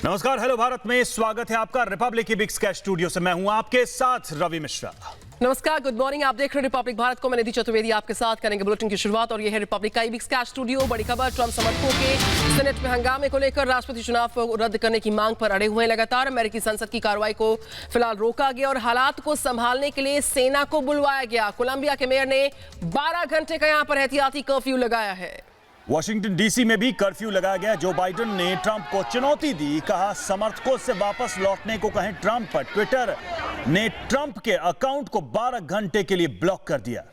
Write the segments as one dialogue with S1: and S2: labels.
S1: नमस्कार, हेलो भारत में स्वागत है आपका रिपब्लिक की बिग स्कै स्टूडियो से। मैं हूं आपके साथ रवि मिश्रा।
S2: नमस्कार, गुड मॉर्निंग। आप देख रहे हैं रिपब्लिक भारत को। मैं निधि चतुर्वेदी आपके साथ करेंगे बुलेटिन की शुरुआत और ये है रिपब्लिक का बिग स्कै स्टूडियो। बड़ी खबर, ट्रंप समर्थकों के सेनेट में हंगामे को लेकर राष्ट्रपति चुनाव को रद्द करने की मांग पर अड़े हुए हैं लगातार। अमेरिकी संसद की कार्रवाई को फिलहाल रोका गया और हालात को संभालने के लिए सेना को बुलवाया गया। कोलंबिया के मेयर ने 12 घंटे का यहां पर एहतियाती कर्फ्यू लगाया है।
S1: वॉशिंगटन डीसी में भी कर्फ्यू लगाया गया। जो बाइडेन ने ट्रंप को चुनौती दी, कहा समर्थकों से वापस लौटने को कहें ट्रंप पर। ट्विटर ने ट्रंप के अकाउंट को 12 घंटे के लिए ब्लॉक कर दिया।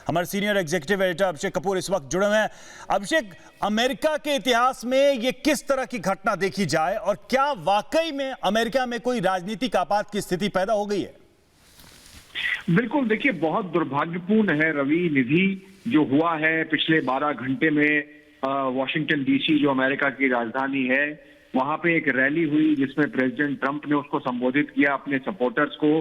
S1: हमारे senior executive editor Abhishek Kapoor इस वक्त जुड़े हुए हैं। अभिषेक, अमेरिका के इतिहास में ये किस तरह की घटना देखी जाए और क्या वाकई में अमेरिका में कोई राजनीतिक आपात की स्थिति पैदा हो गई है?
S3: बिल्कुल, देखिए बहुत दुर्भाग्यपूर्ण है रवि, निधि जो हुआ है पिछले 12 घंटे में। वॉशिंगटन डीसी जो अमेरिका की राजधानी है, वहां पे एक रैली हुई जिसमें प्रेसिडेंट ट्रंप ने उसको संबोधित किया अपने सपोर्टर्स को,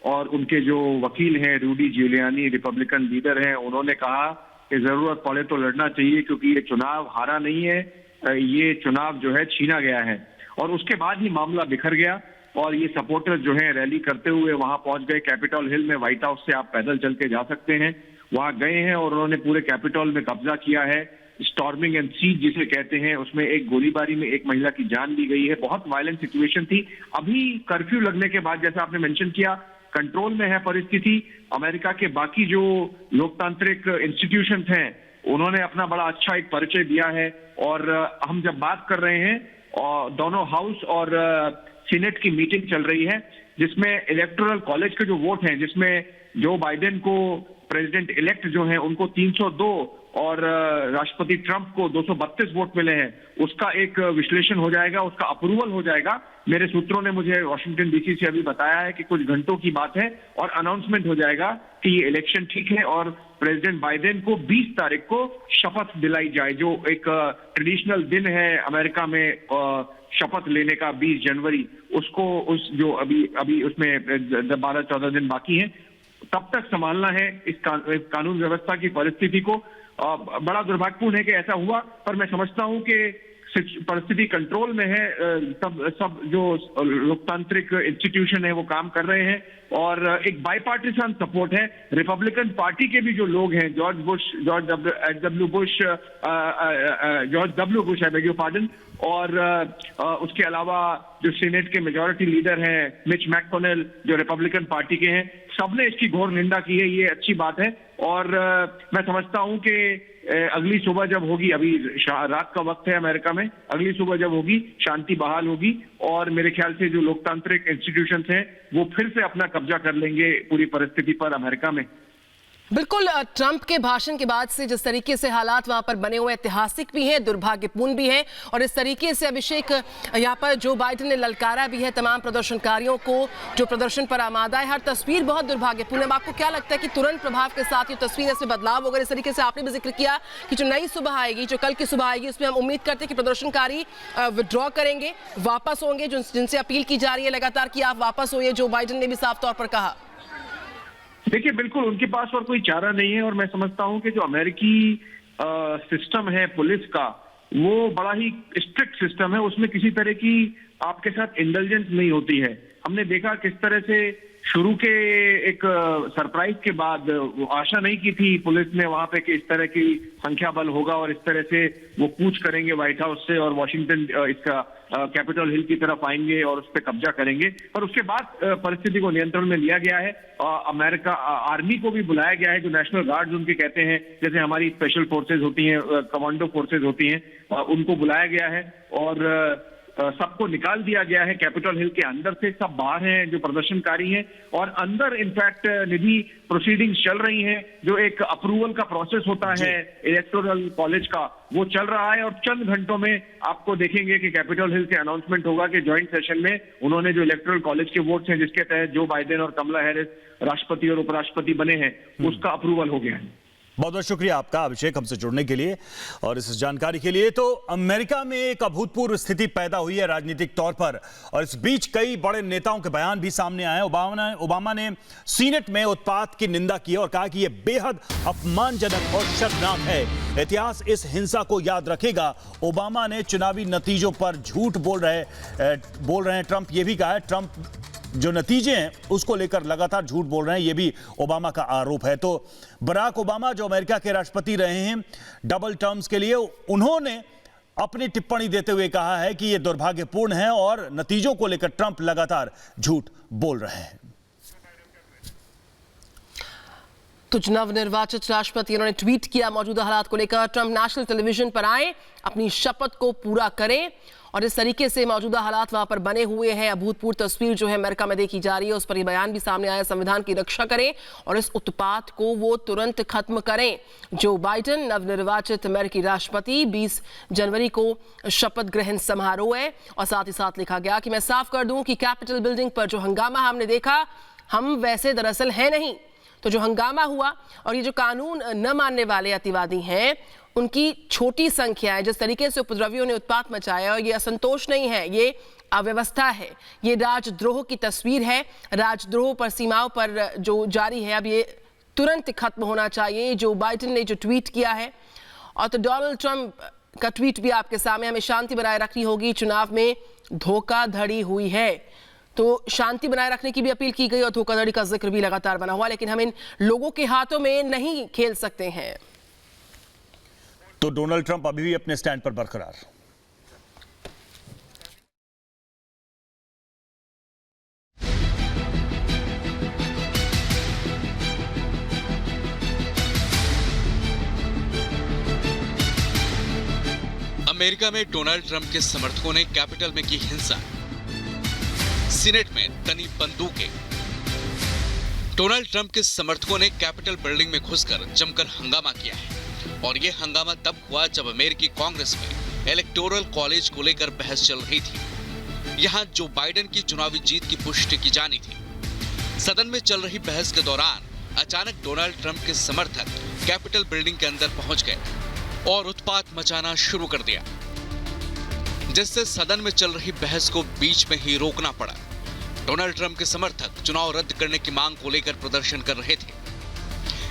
S3: और उनके जो वकील हैं रूडी जिउलियानी, रिपब्लिकन लीडर हैं, उन्होंने कहा कि जरूरत पड़े तो लड़ना चाहिए क्योंकि ये चुनाव हारा नहीं है, ये चुनाव जो है छीना गया है। और उसके बाद ही मामला बिखर गया और ये सपोर्टर्स जो हैं रैली करते हुए वहां पहुंच गए कैपिटल हिल में। व्हाइट हाउस से आप पैदल चल के जा सकते हैं, वहां गए हैं और उन्होंने पूरे कैपिटल में कब्जा किया है। स्टॉर्मिंग एंड सीज जिसे कहते हैं, उसमें एक गोलीबारी में एक महिला की जान ली गई है। बहुत वायलेंट सिचुएशन थी। अभी कर्फ्यू लगने के बाद, जैसा आपने मेंशन किया, कंट्रोल में है परिस्थिति। अमेरिका के बाकी जो लोकतांत्रिक इंस्टीट्यूशंस हैं, उन्होंने अपना बड़ा अच्छा एक परिचय दिया है। और हम जब बात कर रहे हैं, और दोनों हाउस और सीनेट की मीटिंग चल रही है जिसमें इलेक्टोरल कॉलेज के जो वोट हैं, जिसमें जो बाइडेन को प्रेसिडेंट इलेक्ट जो हैं उनको 302 और राष्ट्रपति ट्रंप को 232 वोट मिले हैं, उसका एक विश्लेषण हो जाएगा, उसका अप्रूवल हो जाएगा। मेरे सूत्रों ने मुझे वॉशिंगटन डीसी से अभी बताया है कि कुछ घंटों की बात है और अनाउंसमेंट हो जाएगा कि ये इलेक्शन ठीक है और प्रेसिडेंट बाइडेन को 20 तारीख को शपथ दिलाई जाए, जो एक ट्रेडिशनल दिन है अमेरिका में शपथ लेने का, 20 जनवरी। उसको उस जो अभी उसमें 12-14 दिन बाकी हैं, तब तक संभालना है इस कानून व्यवस्था की परिस्थिति को। बड़ा दुर्भाग्यपूर्ण है कि ऐसा हुआ, पर मैं समझता हूं कि परिस्थिति कंट्रोल में है। सब जो लोकतांत्रिक इंस्टीट्यूशन है वो काम कर रहे हैं और एक बाईपार्टिसन सपोर्ट है। रिपब्लिकन पार्टी के भी जो लोग हैं, George W Bush, I beg your pardon, और उसके अलावा जो सीनेट के मेजॉरिटी लीडर हैं मिच मैककोनेल, जो रिपब्लिकन पार्टी के हैं, सबने इसकी घोर निंदा की है। ये अच्छी बात है और मैं समझता हूं कि अगली सुबह जब होगी, अभी रात का वक्त है अमेरिका में, अगली सुबह जब होगी शांति बहाल होगी और मेरे ख्याल से जो लोकतांत्रिक इंस्टीट्यूशंस हैं वो फिर से अपना कब्जा कर लेंगे पूरी परिस्थिति पर अमेरिका में।
S2: बिल्कुल, ट्रंप के भाषण के बाद से जिस तरीके से हालात वहां पर बने हुए ऐतिहासिक भी हैं, दुर्भाग्यपूर्ण भी हैं और इस तरीके से अभिषेक यहां पर जो बाइडेन ने ललकारा भी है तमाम प्रदर्शनकारियों को जो प्रदर्शन पर आमादा है। हर तस्वीर बहुत दुर्भाग्यपूर्ण है। आपको क्या लगता है कि तुरंत प्रभाव के साथ ये तस्वीर ऐसे बदलाव होगा? इस तरीके से आपने भी जिक्र किया कि जो नई सुबह आएगी, जो कल की सुबह आएगी, उसमें हम उम्मीद करते हैं कि प्रदर्शनकारी विड्रॉ करेंगे, वापस होंगे, जिनसे अपील की जा रही है लगातार कि आप वापस होइए, जो बाइडेन ने भी साफ तौर पर कहा।
S3: देखिए, बिल्कुल उनके पास और कोई चारा नहीं है और मैं समझता हूं कि जो अमेरिकी सिस्टम है पुलिस का, वो बड़ा ही स्ट्रिक्ट सिस्टम है। उसमें किसी तरह की आपके साथ इंडल्जेंस नहीं होती है। हमने देखा किस तरह से शुरू के एक सरप्राइज के बाद वो आशा नहीं की थी पुलिस ने वहां पे कि इस तरह की संख्या बल होगा और इस तरह से वो कूच करेंगे व्हाइट हाउस से और वॉशिंगटन इसका कैपिटल हिल की तरफ आएंगे और उस पर कब्जा करेंगे। पर उसके बाद परिस्थिति को नियंत्रण में लिया गया है। अमेरिका आर्मी को भी बुलाया गया है, जो नेशनल गार्ड्स उनके कहते हैं, जैसे हमारी स्पेशल फोर्सेज होती हैं, कमांडो फोर्सेज होती हैं, उनको बुलाया गया है और सबको निकाल दिया गया है कैपिटल हिल के अंदर से। सब बाहर हैं जो प्रदर्शनकारी हैं और अंदर इनफैक्ट निधि प्रोसीडिंग्स चल रही हैं। जो एक अप्रूवल का प्रोसेस होता है इलेक्टोरल कॉलेज का, वो चल रहा है और चंद घंटों में आपको देखेंगे कि कैपिटल हिल से अनाउंसमेंट होगा कि ज्वाइंट सेशन में उन्होंने जो इलेक्टोरल कॉलेज के वोट्स हैं, जिसके तहत जो बाइडेन और कमला हैरिस राष्ट्रपति और उपराष्ट्रपति बने हैं, उसका अप्रूवल हो गया है।
S1: बहुत बहुत शुक्रिया आपका अभिषेक हमसे जुड़ने के लिए और इस जानकारी के लिए। तो अमेरिका में एक अभूतपूर्व स्थिति पैदा हुई है राजनीतिक तौर पर, और इस बीच कई बड़े नेताओं के बयान भी सामने आए। ओबामा ने सीनेट में उत्पात की निंदा की और कहा कि यह बेहद अपमानजनक और शर्मनाक है। इतिहास इस हिंसा को याद रखेगा। ओबामा ने चुनावी नतीजों पर झूठ बोल रहे हैं ट्रंप, ये भी कहा है। ट्रंप जो नतीजे हैं उसको लेकर लगातार झूठ बोल रहे हैं, यह भी ओबामा का आरोप है। तो बराक ओबामा जो अमेरिका के राष्ट्रपति रहे हैं डबल टर्म्स के लिए, उन्होंने अपनी टिप्पणी देते हुए कहा है कि यह दुर्भाग्यपूर्ण है और नतीजों को लेकर ट्रंप लगातार झूठ बोल रहे हैं।
S2: तो नवनिर्वाचित राष्ट्रपति उन्होंने ट्वीट किया मौजूदा हालात को लेकर, ट्रंप नेशनल टेलीविजन पर आए, अपनी शपथ को पूरा करें। और इस तरीके से मौजूदा हालात वहां पर बने हुए हैं। अभूतपूर्व तस्वीर जो है अमेरिका में देखी जा रही है, उस पर यह बयान भी सामने आया, संविधान की रक्षा करें और इस उत्पात को वो तुरंत खत्म करें। जो बाइडेन नवनिर्वाचित अमेरिकी राष्ट्रपति 20 जनवरी को शपथ ग्रहण समारोह है। और साथ ही साथ लिखा गया कि मैं साफ कर दूं कि कैपिटल बिल्डिंग पर जो हंगामा हमने देखा, हम वैसे दरअसल है नहीं। तो जो हंगामा हुआ और ये जो कानून न मानने वाले अतिवादी हैं, उनकी छोटी संख्या है। जिस तरीके से उपद्रवियों ने उत्पात मचाया, और ये असंतोष नहीं है, ये अव्यवस्था है, ये राजद्रोह की तस्वीर है। राजद्रोह पर सीमाओं पर जो जारी है, अब ये तुरंत खत्म होना चाहिए। जो बाइडेन ने जो ट्वीट किया है, और तो डोनाल्ड ट्रंप का ट्वीट भी आपके सामने, हमें शांति बनाए रखनी होगी, चुनाव में धोखाधड़ी हुई है। तो शांति बनाए रखने की भी अपील की गई और धोखाधड़ी का जिक्र भी लगातार बना हुआ, लेकिन हम इन लोगों के हाथों में नहीं खेल सकते हैं।
S1: तो डोनाल्ड ट्रंप अभी भी अपने स्टैंड पर बरकरार।
S4: अमेरिका में डोनाल्ड ट्रंप के समर्थकों ने कैपिटल में की हिंसा, सीनेट में तनी बंदूकें। डोनाल्ड ट्रंप के समर्थकों ने कैपिटल बिल्डिंग में घुसकर जमकर हंगामा किया है, और यह हंगामा तब हुआ जब अमेरिकी कांग्रेस में इलेक्टोरल कॉलेज को लेकर बहस चल रही थी। यहां जो बाइडेन की चुनावी जीत की पुष्टि की जानी थी। सदन में चल रही बहस के दौरान अचानक डोनाल्ड ट्रंप के समर्थक कैपिटल बिल्डिंग के अंदर पहुंच गए और उत्पात मचाना शुरू कर दिया, जिससे सदन में चल रही बहस को बीच में ही रोकना पड़ा। डोनाल्ड ट्रंप के समर्थक चुनाव रद्द करने की मांग को लेकर प्रदर्शन कर रहे थे।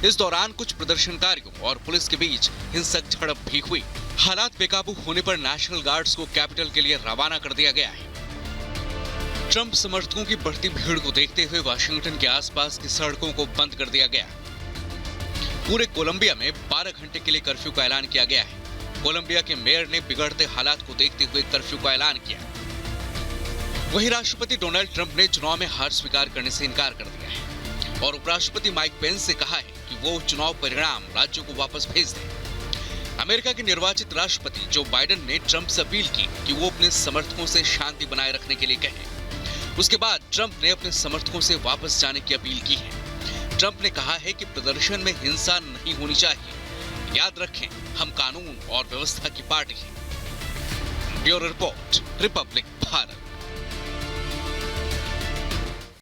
S4: इस दौरान कुछ प्रदर्शनकारियों और पुलिस के बीच हिंसक झड़प भी हुई। हालात बेकाबू होने पर नेशनल गार्ड्स को कैपिटल के लिए रवाना कर दिया गया है। ट्रंप समर्थकों की बढ़ती भीड़ को देखते हुए वाशिंगटन के आसपास की सड़कों को बंद कर दिया गया। पूरे कोलंबिया में 12 घंटे के लिए कर्फ्यू का ऐलान किया गया है। कोलंबिया के मेयर ने बिगड़ते हालात को देखते हुए कर्फ्यू का ऐलान किया। वहीं राष्ट्रपति डोनाल्ड ट्रंप ने चुनाव में हार स्वीकार करने से इनकार कर दिया है और उपराष्ट्रपति माइक पेंस से कहा है कि वो चुनाव परिणाम राज्यों को वापस भेज दें। अमेरिका के निर्वाचित राष्ट्रपति जो बाइडेन ने ट्रंप से अपील की कि वो अपने समर्थकों से शांति बनाए रखने के लिए कहें। उसके बाद ट्रंप ने अपने समर्थकों से वापस जाने की अपील की है। ट्रंप ने कहा है कि प्रदर्शन में हिंसा नहीं होनी चाहिए। याद रखें, हम कानून और व्यवस्था की पार्टी हैं। Bureau report, Republic Bharat.